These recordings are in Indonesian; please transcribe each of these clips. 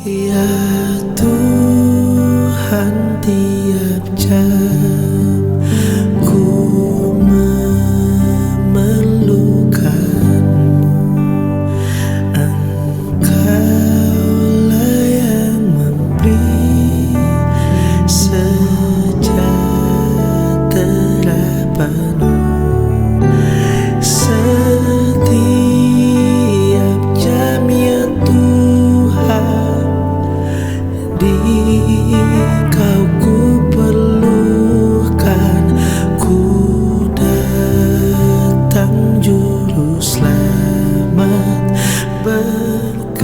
Ya Tuhan, tiap jam ku memerlukan-Mu. Engkaulah yang memberi sejahtera penuh. Setiap jam ya Tuhan, di Kau ku perlukan. Ku datang Juru Selamat, berkatilah.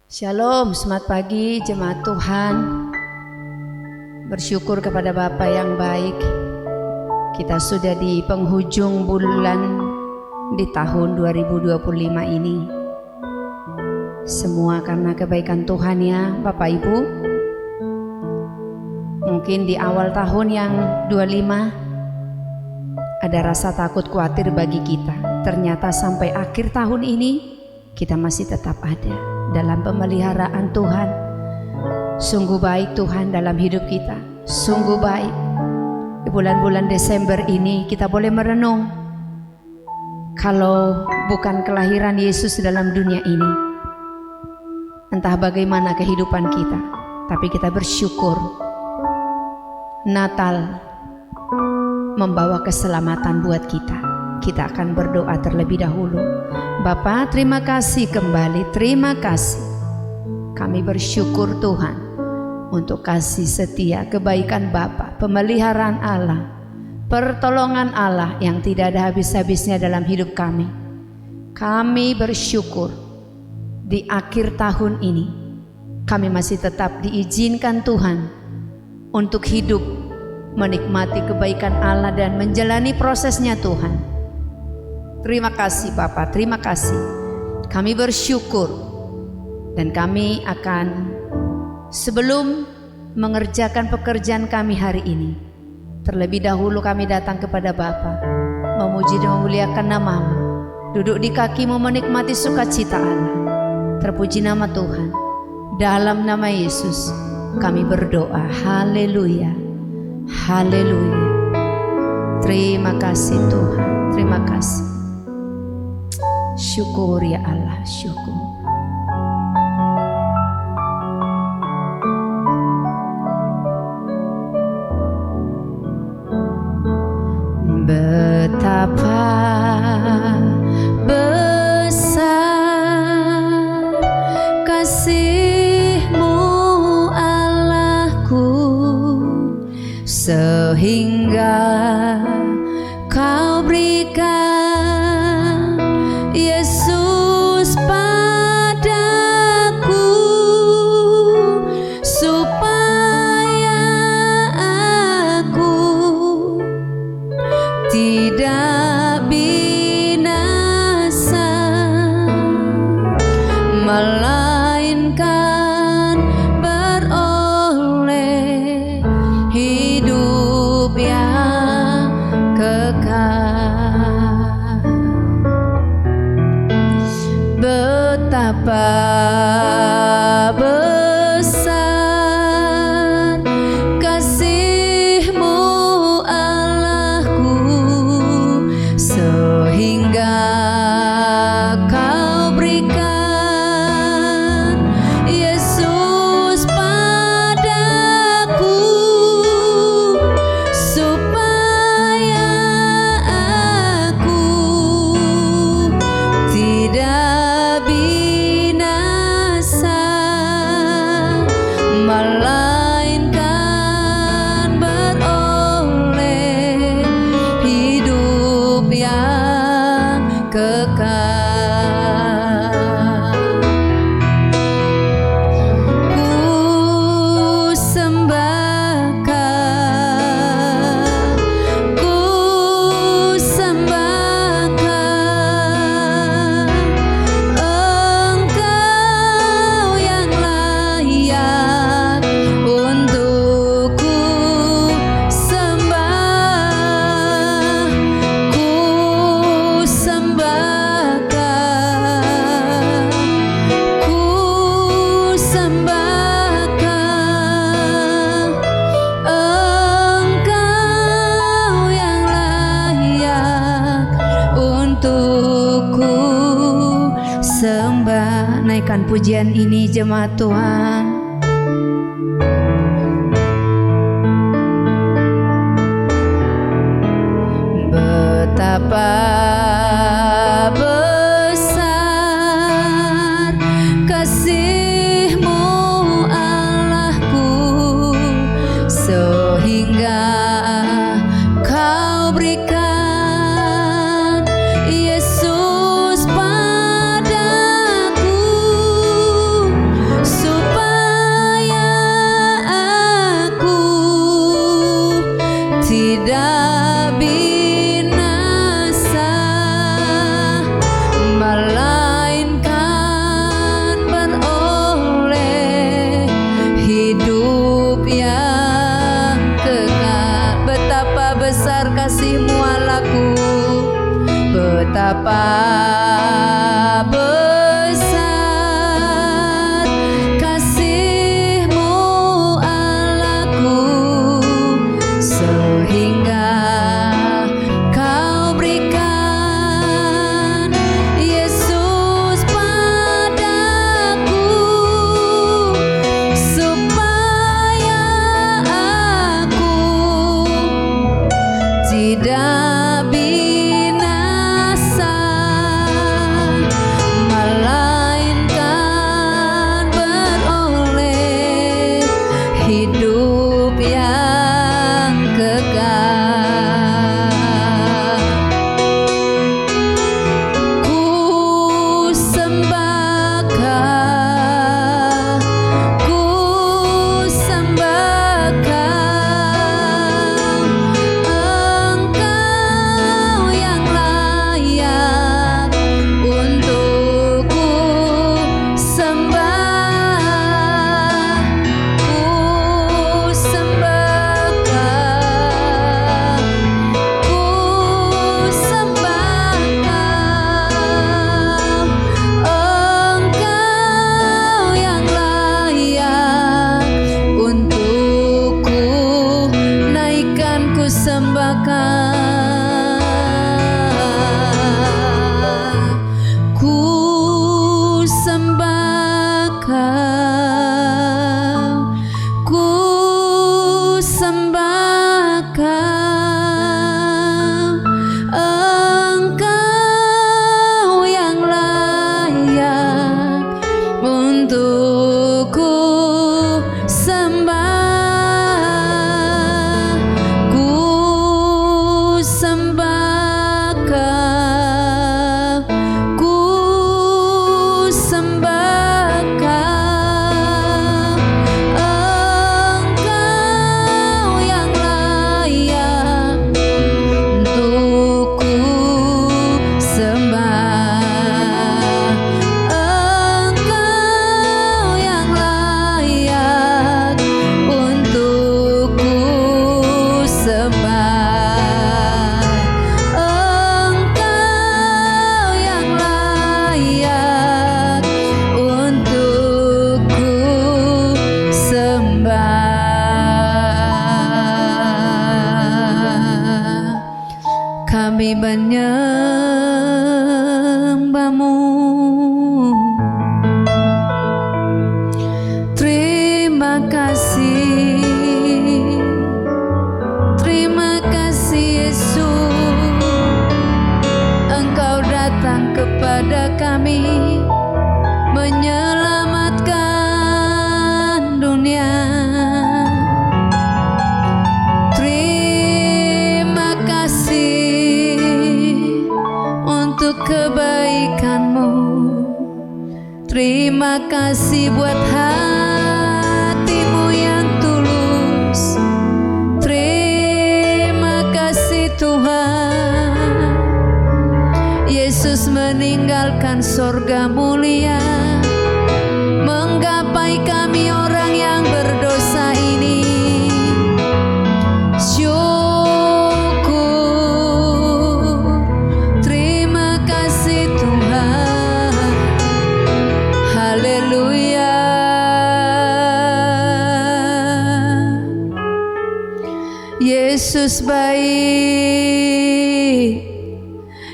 Shalom, selamat pagi jemaat Tuhan. Bersyukur kepada Bapa yang baik. Kita sudah di penghujung bulan di tahun 2025 ini. Semua karena kebaikan Tuhan ya Bapak Ibu. Mungkin di awal tahun yang 25 ada rasa takut khawatir bagi kita. Ternyata sampai akhir tahun ini kita masih tetap ada dalam pemeliharaan Tuhan. Sungguh baik Tuhan dalam hidup kita. Sungguh baik. Di bulan-bulan Desember ini kita boleh merenung, kalau bukan kelahiran Yesus dalam dunia ini, entah bagaimana kehidupan kita, tapi kita bersyukur Natal membawa keselamatan buat kita. Kita akan berdoa terlebih dahulu. Bapa, terima kasih kembali, terima kasih. Kami bersyukur Tuhan untuk kasih setia, kebaikan Bapa, pemeliharaan Allah, pertolongan Allah yang tidak ada habis-habisnya dalam hidup kami. Kami bersyukur di akhir tahun ini kami masih tetap diizinkan Tuhan untuk hidup menikmati kebaikan Allah dan menjalani prosesnya Tuhan. Terima kasih Bapa, terima kasih. Kami bersyukur dan kami akan, sebelum mengerjakan pekerjaan kami hari ini, terlebih dahulu kami datang kepada Bapa, memuji dan memuliakan nama-Mu, duduk di kaki-Mu menikmati sukacita Allah. Terpuji nama Tuhan. Dalam nama Yesus kami berdoa. Haleluya, haleluya. Terima kasih Tuhan, terima kasih. Syukur ya Allah, syukur. Betapa besar kasih-Mu Allahku, sehingga Kau berikan Yesus padaku, supaya aku tidak binasa, melainkan beroleh hidup yang kekal. Betapa besar kasih-Mu Allahku, sehingga Kau berikan Yesus padaku, supaya aku tidak binasa, untuk ku sembah. Naikkan pujian ini jemaat Tuhan. Betapa besar kasih-Mu Allahku, sehingga Kau berikan Yesus padaku, supaya aku tidak binasa, melainkan beroleh hidup yang kekal. Betapa besar kasih-Mu Allahku, betapa besar kasih-Mu Allahku, sehingga Kau berikan Yesus padaku, supaya aku tidak binasa, melainkan beroleh hidup yang kekal. Ku sembah Engkau yang layak untuk ku sembah. Ku sembah Engkau yang layak untuk ku naikkan, ku sembahkan. Ku sembahkan, ku sembahkan Engkau yang layak untuk ku sembah. Ku sembahkan, ku sembahkan Engkau yang layak untuk ku sembah. Engkau yang layak untuk ku sembah. Engkau yang layak untuk ku sembah. Kami menyembah-Mu. Terima kasih, terima kasih Yesus. Engkau datang kepada kami menyelamatkan dunia. Terima kasih untuk kebaikan-Mu. Terima kasih buat hati-Mu yang tulus. Terima kasih Tuhan. Yesus meninggalkan sorga mulia, menggapai kami orang yang berdosa ini. Syukur, terima kasih Tuhan. Haleluya. Yesus baik,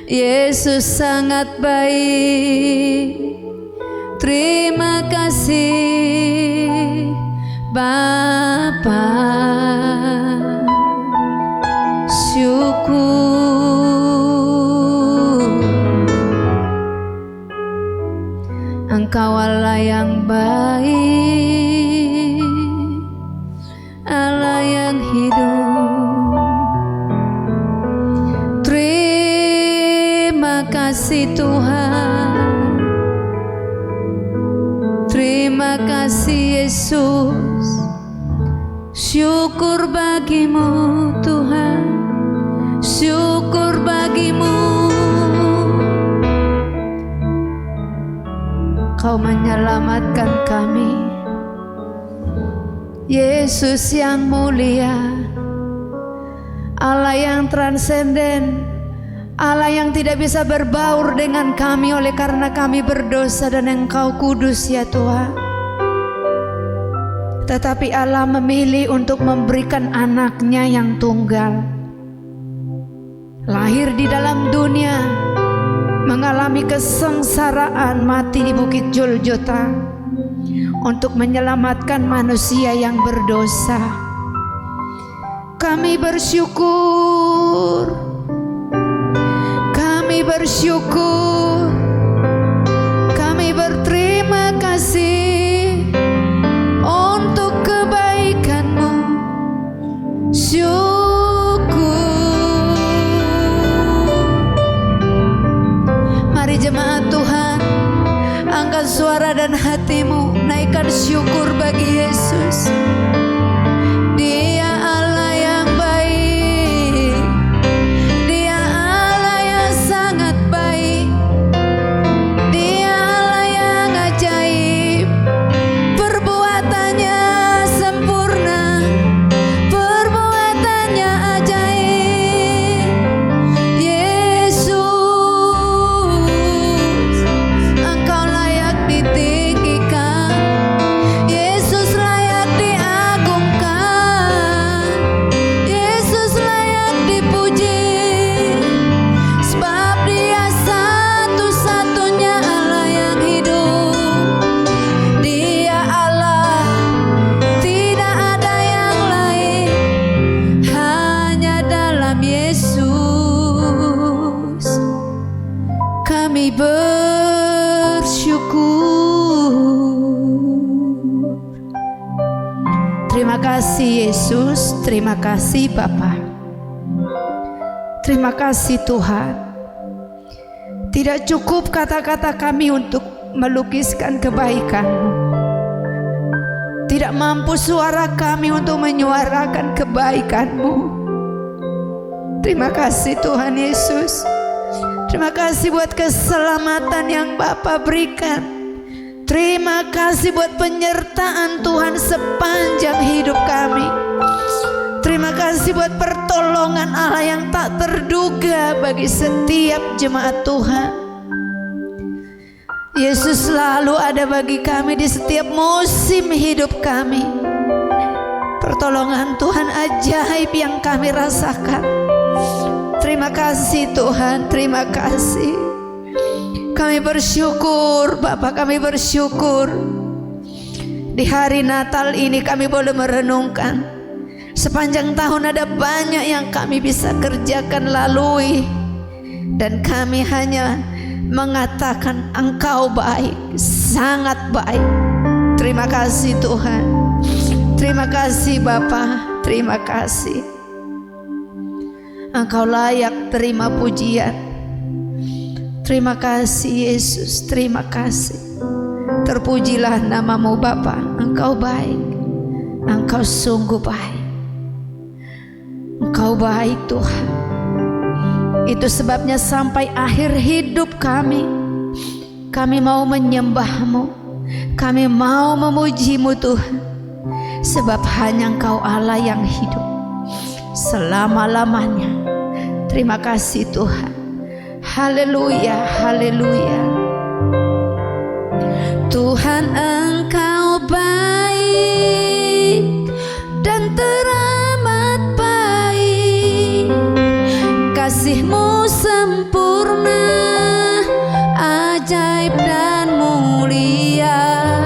Yesus sangat baik. Terima kasih Bapa. Syukur Engkau Allah yang baik, Allah yang hidup. Terima kasih Tuhan, terima kasih Yesus. Syukur bagimu Tuhan, syukur bagimu. Kau menyelamatkan kami, Yesus yang mulia, Allah yang transenden, Allah yang tidak bisa berbaur dengan kami oleh karena kami berdosa dan Engkau kudus ya Tuhan. Tetapi Allah memilih untuk memberikan anaknya yang tunggal, lahir di dalam dunia, mengalami kesengsaraan, mati di Bukit Golgota untuk menyelamatkan manusia yang berdosa. Kami bersyukur, kami bersyukur, kami berterima kasih untuk kebaikan-Mu. Mari jemaat Tuhan, angkat suara dan hatimu, naikkan syukur bagi Yesus. Dia Allah yang baik, Dia Allah yang sangat baik, Dia Allah yang ajaib. Perbuatannya sempurna, perbuatannya ajaib. Yesus, Engkau layak ditinggikan, Yesus layak diagungkan, Yesus layak dipuji, sebab Dia satu-satunya Allah yang hidup. Dia Allah, tidak ada yang lain, hanya dalam Yesus kami bersyukur. Terima kasih Yesus, terima kasih Bapa, terima kasih Tuhan. Tidak cukup kata-kata kami untuk melukiskan kebaikan-Mu, tidak mampu suara kami untuk menyuarakan kebaikan-Mu. Terima kasih Tuhan Yesus, terima kasih buat keselamatan yang Bapa berikan. Terima kasih buat penyertaan Tuhan sepanjang hidup kami. Terima kasih buat pertolongan Allah yang tak terduga bagi setiap jemaat Tuhan. Yesus selalu ada bagi kami di setiap musim hidup kami. Pertolongan Tuhan ajaib yang kami rasakan. Terima kasih Tuhan, terima kasih. Kami bersyukur Bapak, kami bersyukur di hari Natal ini kami boleh merenungkan. Sepanjang tahun ada banyak yang kami bisa kerjakan, lalui, dan kami hanya mengatakan Engkau baik, sangat baik. Terima kasih Tuhan, terima kasih Bapa, terima kasih. Engkau layak terima pujian. Terima kasih Yesus, terima kasih. Terpujilah nama-Mu Bapa, Engkau baik, Engkau sungguh baik, Engkau baik Tuhan. Itu sebabnya sampai akhir hidup kami mau menyembah-Mu, kami mau memuji-Mu Tuhan. Sebab hanya Engkau Allah yang hidup selama-lamanya. Terima kasih Tuhan. Haleluya, haleluya. Tuhan Engkau baik dan teramat baik, kasih-Mu sempurna sempurna, ajaib dan mulia.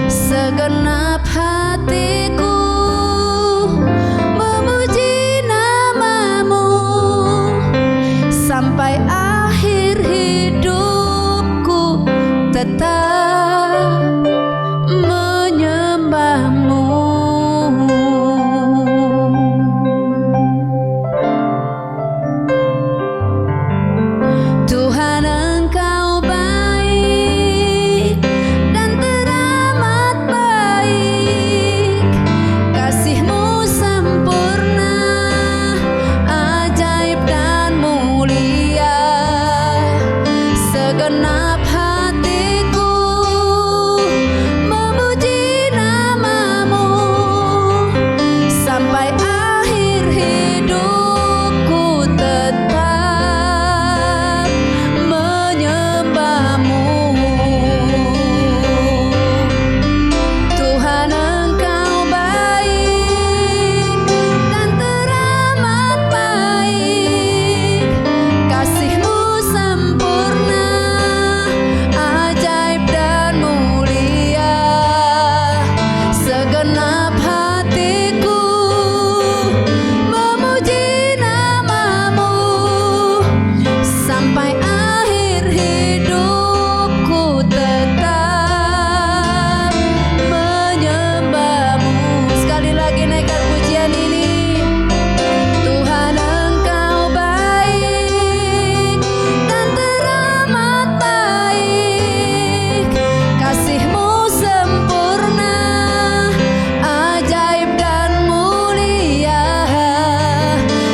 Segenap hatiku memuji namamu, sampai akhir hidupku tetap menyembahmu. Tuhan, Engkau baik dan teramat baik. Kasih-Mu sempurna, ajaib dan mulia. Segenap hatiku memuji namamu, sampai akhir hidupku tetap menyembahmu. Tuhan, Engkau baik dan teramat baik. Kasih-Mu sempurna, ajaib dan mulia. Segenap hatiku memuji namamu, sampai akhir hidupku tetap menyembahmu. Sekali lagi naikkan pujian ini. Tuhan, Engkau baik dan teramat baik. Kasih-Mu sempurna, ajaib dan mulia.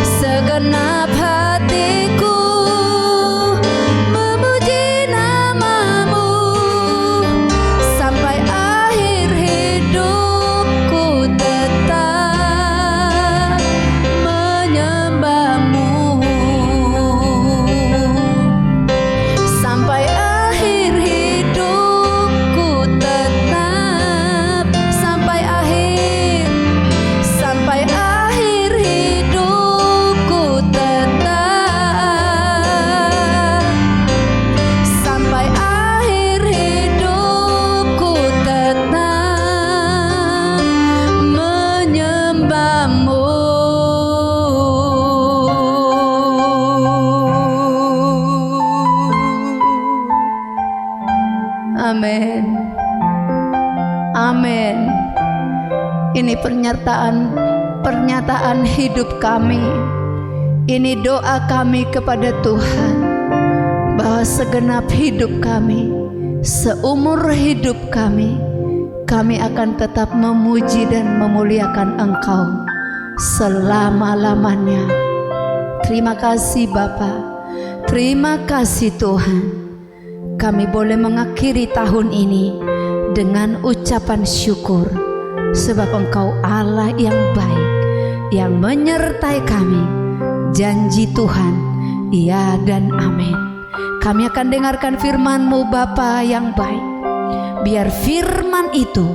Segenap hatiku memuji namamu, sampai akhir hidupku tetap menyembahmu. Sampai akhir hidupku tetap, sampai akhir hidupku tetap, sampai akhir hidupku tetap menyembahmu. Amin. Amin. Ini pernyataan hidup kami. Ini doa kami kepada Tuhan, bahwa segenap hidup kami, seumur hidup kami akan tetap memuji dan memuliakan Engkau selama-lamanya. Terima kasih Bapa, terima kasih Tuhan. Kami boleh mengakhiri tahun ini dengan ucapan syukur, sebab Engkau Allah yang baik, yang menyertai kami. Janji Tuhan, iya dan amin. Kami akan dengarkan firman-Mu Bapa yang baik. Biar firman itu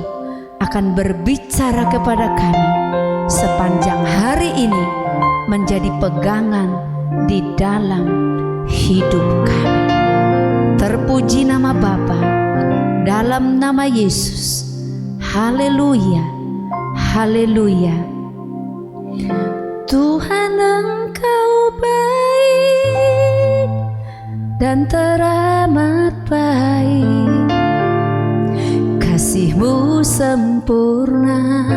akan berbicara kepada kami sepanjang hari ini, menjadi pegangan di dalam hidup kami. Terpuji nama Bapa, dalam nama Yesus. Haleluya, haleluya. Tuhan, Engkau baik dan teramat baik. Kasih-Mu sempurna,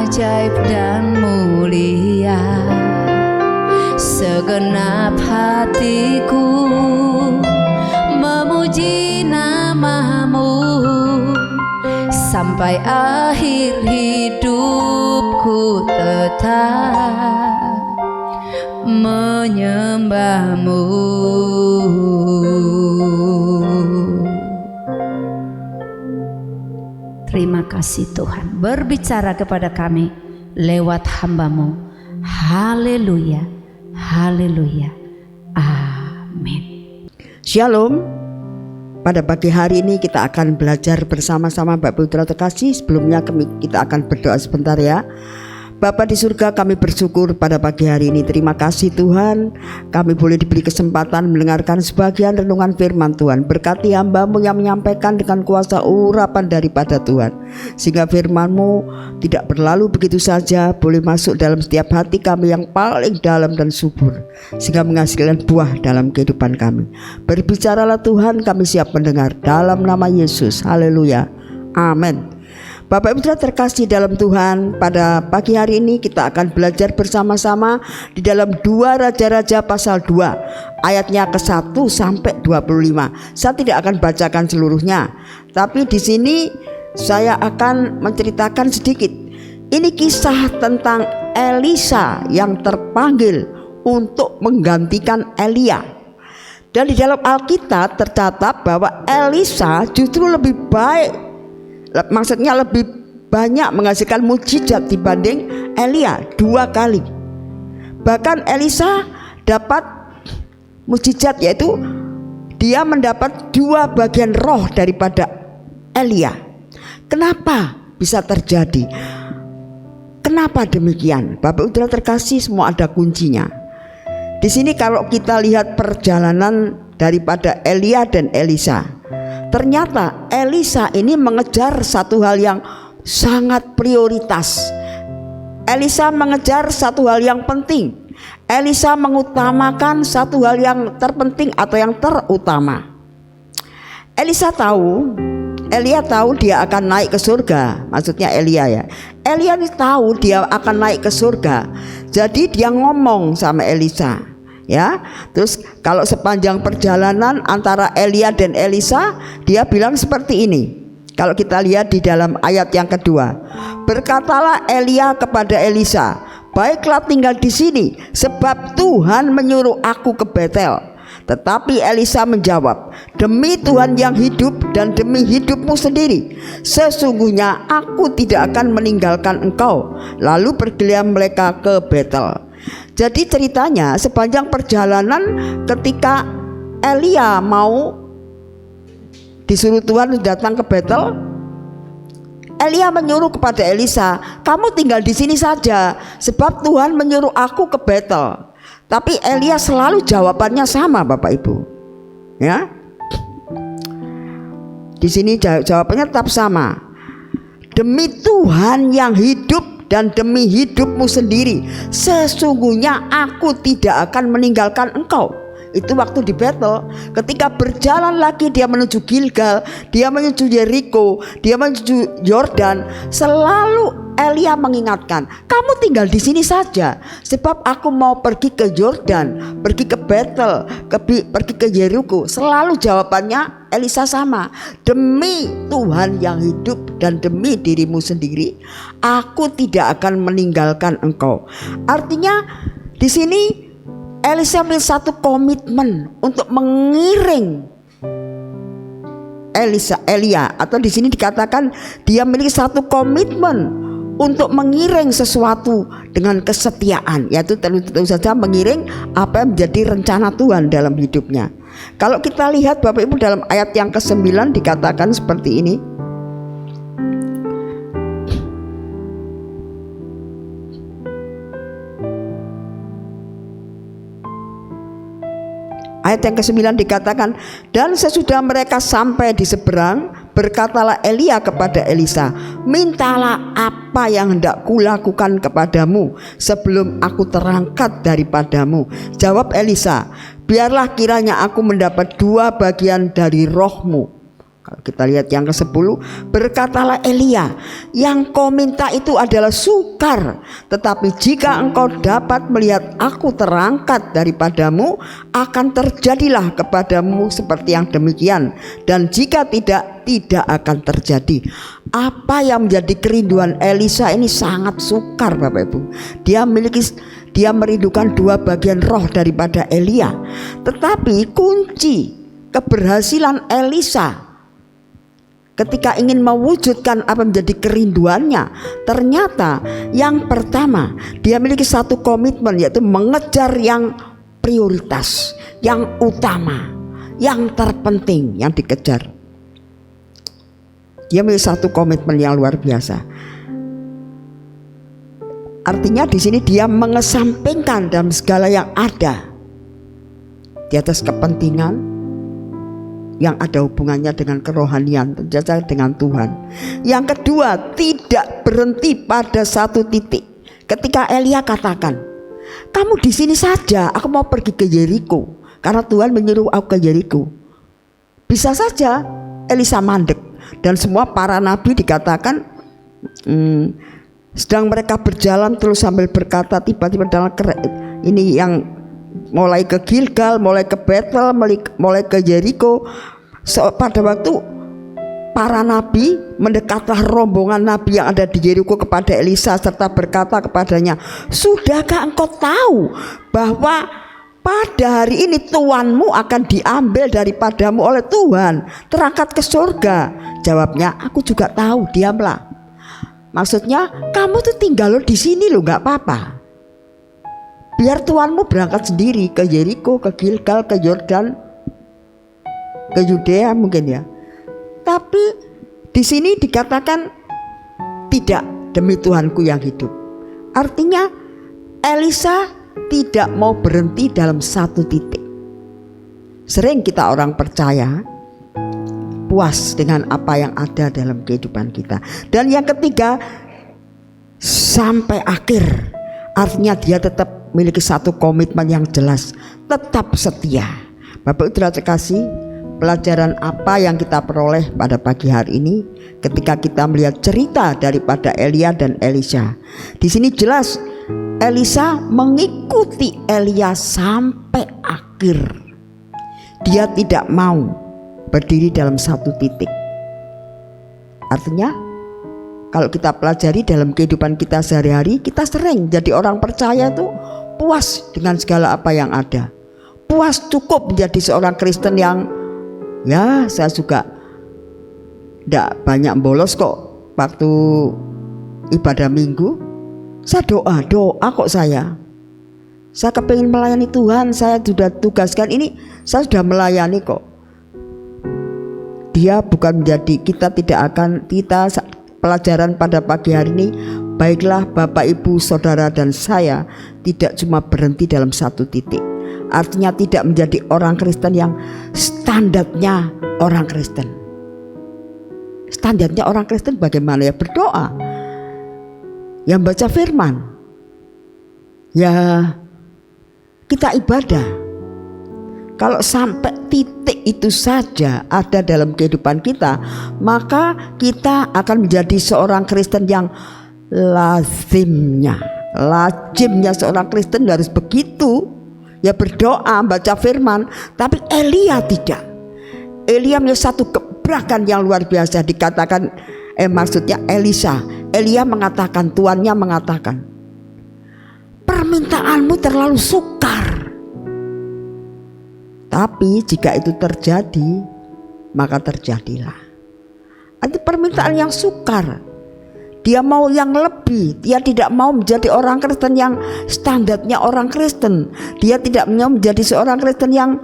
ajaib dan mulia. Segenap hatiku memuji namamu, sampai akhir hidupku tetap menyembahmu. Terima kasih Tuhan, berbicara kepada kami lewat hamba-Mu. Haleluya, haleluya, amin. Shalom. Pada pagi hari ini kita akan belajar bersama-sama Bapak Ibu terkasih. Sebelumnya kita akan berdoa sebentar ya. Bapa di surga, kami bersyukur pada pagi hari ini. Terima kasih Tuhan, kami boleh diberi kesempatan mendengarkan sebagian renungan firman Tuhan. Berkati hamba-Mu yang menyampaikan dengan kuasa urapan daripada Tuhan, sehingga firman-Mu tidak berlalu begitu saja, boleh masuk dalam setiap hati kami yang paling dalam dan subur, sehingga menghasilkan buah dalam kehidupan kami. Berbicaralah Tuhan, kami siap mendengar dalam nama Yesus. Haleluya, amin. Bapak Ibu Saudara terkasih dalam Tuhan, pada pagi hari ini kita akan belajar bersama-sama di dalam 2 Raja-Raja pasal 2 ayatnya ke-1 sampai 25. Saya tidak akan bacakan seluruhnya, tapi di sini saya akan menceritakan sedikit. Ini kisah tentang Elisa yang terpanggil untuk menggantikan Elia. Dan di dalam Alkitab tercatat bahwa Elisa justru lebih baik, maksudnya lebih banyak menghasilkan mukjizat dibanding Elia 2 kali. Bahkan Elisa dapat mukjizat, yaitu dia mendapat 2 bagian roh daripada Elia. Kenapa bisa terjadi? Kenapa demikian? Bapak Saudara terkasih, semua ada kuncinya. Di sini kalau kita lihat perjalanan daripada Elia dan Elisa, ternyata Elisa ini mengejar satu hal yang sangat prioritas. Elisa mengejar satu hal yang penting. Elisa mengutamakan satu hal yang terpenting atau yang terutama. Elia tahu dia akan naik ke surga. Maksudnya Elia ya. Elia ini tahu dia akan naik ke surga. Jadi dia ngomong sama Elisa, ya. Terus kalau sepanjang perjalanan antara Elia dan Elisa, dia bilang seperti ini. Kalau kita lihat di dalam ayat yang kedua, berkatalah Elia kepada Elisa, baiklah tinggal di sini, sebab Tuhan menyuruh aku ke Betel. Tetapi Elisa menjawab, demi Tuhan yang hidup dan demi hidupmu sendiri, sesungguhnya aku tidak akan meninggalkan engkau. Lalu pergilah mereka ke Betel. Jadi ceritanya sepanjang perjalanan ketika Elia mau disuruh Tuhan datang ke Betel, Elia menyuruh kepada Elisa, kamu tinggal di sini saja, sebab Tuhan menyuruh aku ke Betel. Tapi Elia selalu jawabannya sama, Bapak Ibu. Ya. Di sini jawabannya tetap sama. Demi Tuhan yang hidup dan demi hidupmu sendiri, sesungguhnya aku tidak akan meninggalkan engkau. Itu waktu di Betel. Ketika berjalan lagi dia menuju Gilgal, dia menuju Yeriko, dia menuju Yordan, selalu Elia mengingatkan, kamu tinggal di sini saja, sebab aku mau pergi ke Yordan, pergi ke Betel, pergi ke Yeriko. Selalu jawabannya Elisa sama, demi Tuhan yang hidup dan demi dirimu sendiri, aku tidak akan meninggalkan engkau. Artinya di sini Elisa memiliki satu komitmen untuk mengiring Elia, atau di sini dikatakan dia memiliki satu komitmen untuk mengiring sesuatu dengan kesetiaan, yaitu tentu saja mengiring apa yang menjadi rencana Tuhan dalam hidupnya. Kalau kita lihat Bapak Ibu dalam ayat yang ke-9 dikatakan seperti ini. Ayat yang ke-9 dikatakan, dan sesudah mereka sampai di seberang, berkatalah Elia kepada Elisa, mintalah apa yang hendak kulakukan kepadamu sebelum aku terangkat daripadamu. Jawab Elisa, biarlah kiranya aku mendapat 2 bagian dari rohmu. Kalau kita lihat yang ke-10, berkatalah Elia, yang kau minta itu adalah sukar, tetapi jika engkau dapat melihat aku terangkat daripadamu, akan terjadilah kepadamu seperti yang demikian, dan jika tidak akan terjadi. Apa yang menjadi kerinduan Elisa ini sangat sukar, Bapak Ibu. Dia merindukan 2 bagian roh daripada Elia. Tetapi kunci keberhasilan Elisa ketika ingin mewujudkan apa menjadi kerinduannya, ternyata yang pertama dia memiliki satu komitmen, yaitu mengejar yang prioritas, yang utama, yang terpenting, yang dikejar. Dia memiliki satu komitmen yang luar biasa. Artinya di sini dia mengesampingkan dalam segala yang ada di atas kepentingan yang ada hubungannya dengan kerohanian, tentu saja dengan Tuhan. Yang kedua, tidak berhenti pada satu titik. Ketika Elia katakan, kamu di sini saja, aku mau pergi ke Yeriko, karena Tuhan menyuruh aku ke Yeriko. Bisa saja Elisa mandek, dan semua para nabi dikatakan sedang mereka berjalan terus sambil berkata, tiba-tiba dalam ini yang mulai ke Gilgal, mulai ke Betel, mulai ke Yeriko. Pada waktu para nabi mendekatlah rombongan nabi yang ada di Yeriko kepada Elisa serta berkata kepadanya, sudahkah engkau tahu bahwa pada hari ini tuanmu akan diambil daripadamu oleh Tuhan, terangkat ke surga? Jawabnya, aku juga tahu, diamlah. Maksudnya kamu tuh tinggal lo di sini lo, nggak apa-apa. Biar tuanmu berangkat sendiri ke Yeriko, ke Gilgal, ke Yordan, ke Yudea mungkin ya. Tapi di sini dikatakan tidak, demi Tuhanku yang hidup. Artinya Elisa tidak mau berhenti dalam satu titik. Sering kita orang percaya puas dengan apa yang ada dalam kehidupan kita. Dan yang ketiga, sampai akhir. Artinya dia tetap memiliki satu komitmen yang jelas, tetap setia. Bapak Ibu terkasih, pelajaran apa yang kita peroleh pada pagi hari ini ketika kita melihat cerita daripada Elia dan Elisa? Di sini jelas Elisa mengikuti Elia sampai akhir. Dia tidak mau berdiri dalam satu titik. Artinya kalau kita pelajari dalam kehidupan kita sehari-hari, kita sering jadi orang percaya tuh puas dengan segala apa yang ada. Puas cukup menjadi seorang Kristen yang ya saya juga tidak banyak bolos kok. Waktu ibadah minggu saya doa kok saya kepingin melayani Tuhan, saya sudah tugaskan ini, saya sudah melayani kok. Dia bukan menjadi, kita pelajaran pada pagi hari ini, baiklah Bapak Ibu Saudara dan saya tidak cuma berhenti dalam satu titik. Artinya tidak menjadi orang Kristen yang standarnya orang Kristen. Standarnya orang Kristen bagaimana ya? Berdoa, yang baca firman, ya kita ibadah. Kalau sampai titik itu saja ada dalam kehidupan kita, maka kita akan menjadi seorang Kristen yang lazimnya seorang Kristen harus begitu, ya berdoa, baca firman. Tapi Elia tidak. Elia punya satu gebrakan yang luar biasa. Dikatakan maksudnya Elia mengatakan, tuannya mengatakan, permintaanmu terlalu sukar. Tapi jika itu terjadi, maka terjadilah. Itu permintaan yang sukar. Dia mau yang lebih. Dia tidak mau menjadi orang Kristen yang standarnya orang Kristen. Dia tidak mau menjadi seorang Kristen yang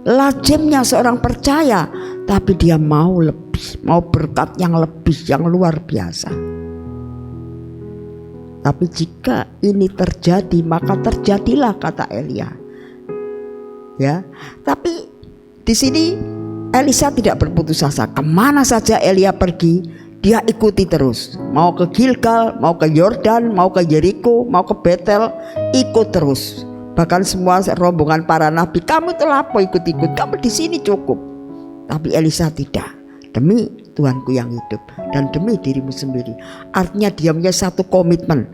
lazimnya seorang percaya. Tapi dia mau lebih, mau berkat yang lebih, yang luar biasa. Tapi jika ini terjadi, maka terjadilah, kata Elia. Ya, tapi di sini Elisa tidak berputus asa. Kemana saja Elia pergi, dia ikuti terus. Mau ke Gilgal, mau ke Yordan, mau ke Yeriko, mau ke Betel, ikut terus. Bahkan semua rombongan para nabi, kamu itu apa ikut-ikut, kamu di sini cukup. Tapi Elisa tidak. Demi Tuhanku yang hidup dan demi dirimu sendiri. Artinya dia punya satu komitmen.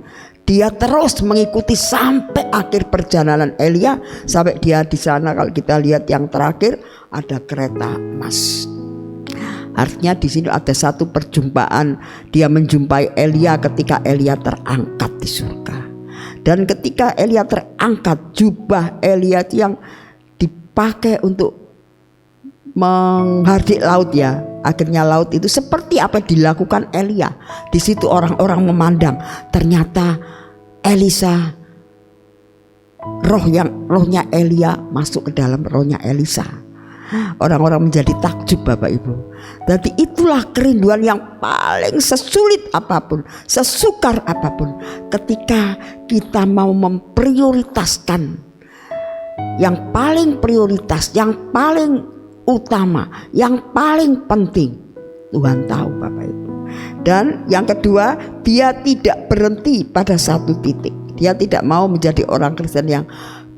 Dia terus mengikuti sampai akhir perjalanan Elia, sampai dia di sana. Kalau kita lihat yang terakhir ada kereta emas. Artinya di sini ada satu perjumpaan. Dia menjumpai Elia ketika Elia terangkat di surga. Dan ketika Elia terangkat, jubah Elia yang dipakai untuk menghardik laut ya. Akhirnya laut itu seperti apa yang dilakukan Elia. Di situ orang-orang memandang, ternyata Elisa, rohnya Elia masuk ke dalam rohnya Elisa. Orang-orang menjadi takjub Bapak Ibu. Jadi itulah kerinduan yang paling sesulit apapun, sesukar apapun, ketika kita mau memprioritaskan yang paling prioritas, yang paling utama, yang paling penting. Tuhan tahu Bapak Ibu. Dan yang kedua, dia tidak berhenti pada satu titik. Dia tidak mau menjadi orang Kristen yang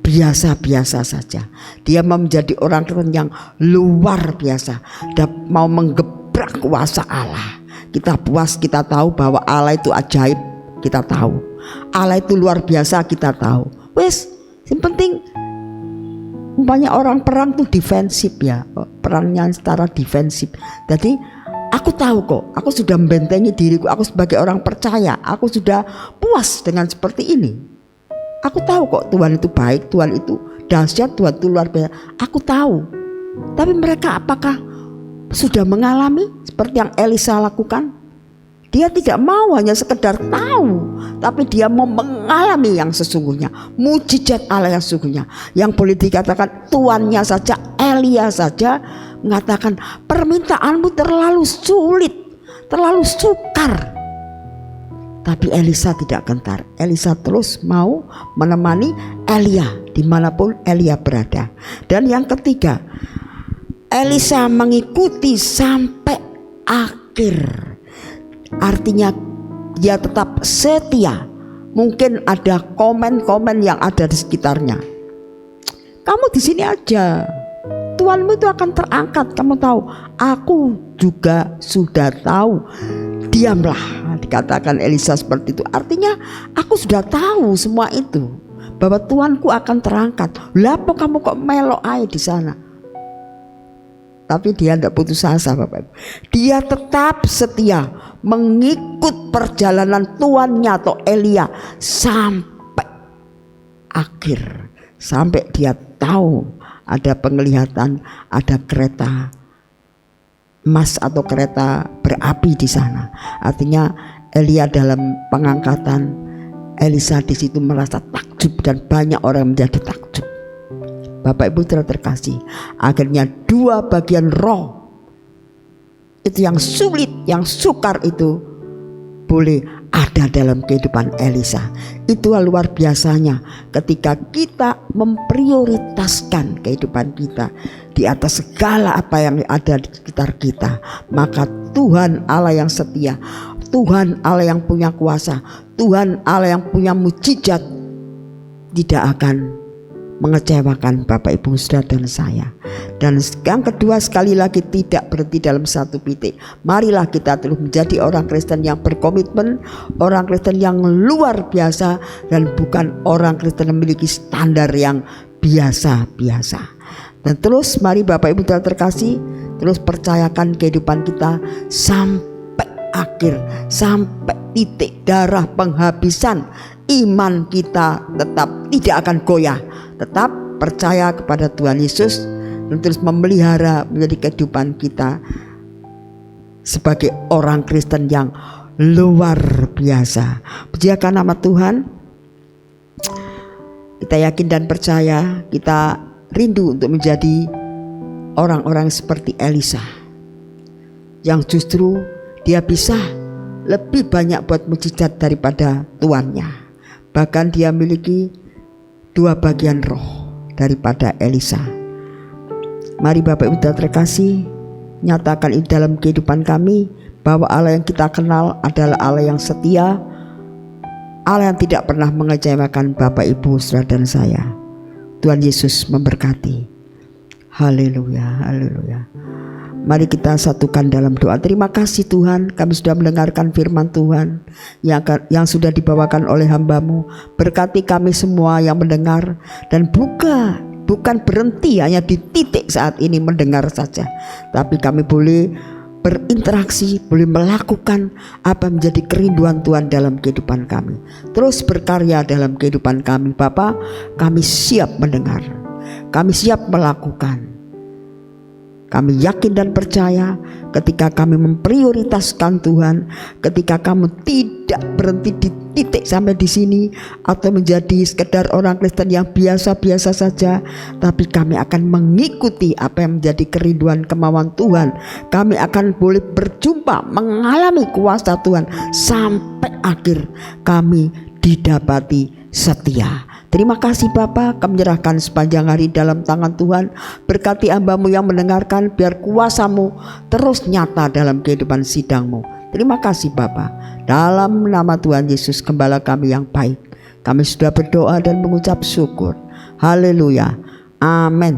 biasa-biasa saja. Dia mau menjadi orang Kristen yang luar biasa dan mau menggebrak kuasa Allah. Kita puas, kita tahu bahwa Allah itu ajaib, kita tahu. Allah itu luar biasa, kita tahu. Wes, yang penting umpamanya orang perang tuh defensif ya, perangnya secara defensif. Jadi aku tahu kok, aku sudah membentengi diriku, aku sebagai orang percaya, aku sudah puas dengan seperti ini. Aku tahu kok Tuhan itu baik, Tuhan itu dahsyat, Tuhan itu luar biasa. Aku tahu. Tapi mereka apakah sudah mengalami seperti yang Elisa lakukan? Dia tidak mau hanya sekedar tahu, tapi dia mau mengalami yang sesungguhnya, mujizat Allah yang sesungguhnya. Yang boleh dikatakan tuannya saja, Elia saja mengatakan, permintaanmu terlalu sulit, terlalu sukar. Tapi Elisa tidak gentar. Elisa terus mau menemani Elia dimanapun Elia berada. Dan yang ketiga, Elisa mengikuti sampai akhir. Artinya dia tetap setia. Mungkin ada komen-komen yang ada di sekitarnya. Kamu di sini aja, Tuhanmu itu akan terangkat. Kamu tahu, aku juga sudah tahu. Diamlah, dikatakan Elisa seperti itu. Artinya aku sudah tahu semua itu, bahwa Tuhanku akan terangkat. Lapo kamu kok melok aja di sana? Tapi dia tidak putus asa Bapak Ibu. Dia tetap setia mengikut perjalanan tuannya atau Elia sampai akhir. Sampai dia tahu ada penglihatan, ada kereta emas atau kereta berapi di sana. Artinya Elia dalam pengangkatan, Elisa di situ merasa takjub dan banyak orang menjadi takjub. Bapak Ibu terkasih, akhirnya dua bagian roh itu yang sulit, yang sukar itu boleh ada dalam kehidupan Elisa. Itulah luar biasanya ketika kita memprioritaskan kehidupan kita di atas segala apa yang ada di sekitar kita, maka Tuhan Allah yang setia, Tuhan Allah yang punya kuasa, Tuhan Allah yang punya mujizat tidak akan mengecewakan Bapak Ibu Saudara dan saya. Dan yang kedua, sekali lagi tidak berhenti dalam satu titik. Marilah kita terus menjadi orang Kristen yang berkomitmen, orang Kristen yang luar biasa, dan bukan orang Kristen yang memiliki standar yang biasa-biasa. Dan terus mari Bapak Ibu terkasih, terus percayakan kehidupan kita sampai akhir, sampai titik darah penghabisan. Iman kita tetap tidak akan goyah, tetap percaya kepada Tuhan Yesus dan terus memelihara menjadi kehidupan kita sebagai orang Kristen yang luar biasa. Pujiakan nama Tuhan. Kita yakin dan percaya, kita rindu untuk menjadi orang-orang seperti Elisa, yang justru dia bisa lebih banyak buat mujizat daripada tuannya. Bahkan dia memiliki dua bagian roh daripada Elisa. Mari Bapak Ibu terkasih, nyatakan ini dalam kehidupan kami, bahwa Allah yang kita kenal adalah Allah yang setia, Allah yang tidak pernah mengecewakan Bapak Ibu Saudara dan saya. Tuhan Yesus memberkati. Haleluya, haleluya. Mari kita satukan dalam doa. Terima kasih Tuhan, kami sudah mendengarkan firman Tuhan yang sudah dibawakan oleh hamba-Mu. Berkati kami semua yang mendengar, dan bukan berhenti hanya di titik saat ini mendengar saja, tapi kami boleh berinteraksi, boleh melakukan apa menjadi kerinduan Tuhan dalam kehidupan kami. Terus berkarya dalam kehidupan kami Bapa. Kami siap mendengar, kami siap melakukan. Kami yakin dan percaya ketika kami memprioritaskan Tuhan, ketika kamu tidak berhenti di titik sampai di sini atau menjadi sekedar orang Kristen yang biasa-biasa saja, tapi kami akan mengikuti apa yang menjadi kerinduan kemauan Tuhan. Kami akan boleh berjumpa, mengalami kuasa Tuhan sampai akhir kami didapati setia. Terima kasih Bapa, kami menyerahkan sepanjang hari dalam tangan Tuhan. Berkati hamba-Mu yang mendengarkan, biar kuasa-Mu terus nyata dalam kehidupan sidang-Mu. Terima kasih Bapa. Dalam nama Tuhan Yesus Gembala kami yang baik, kami sudah berdoa dan mengucap syukur. Haleluya. Amin.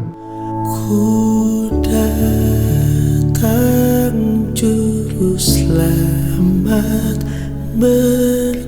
Ku datang Juru Selamat berkati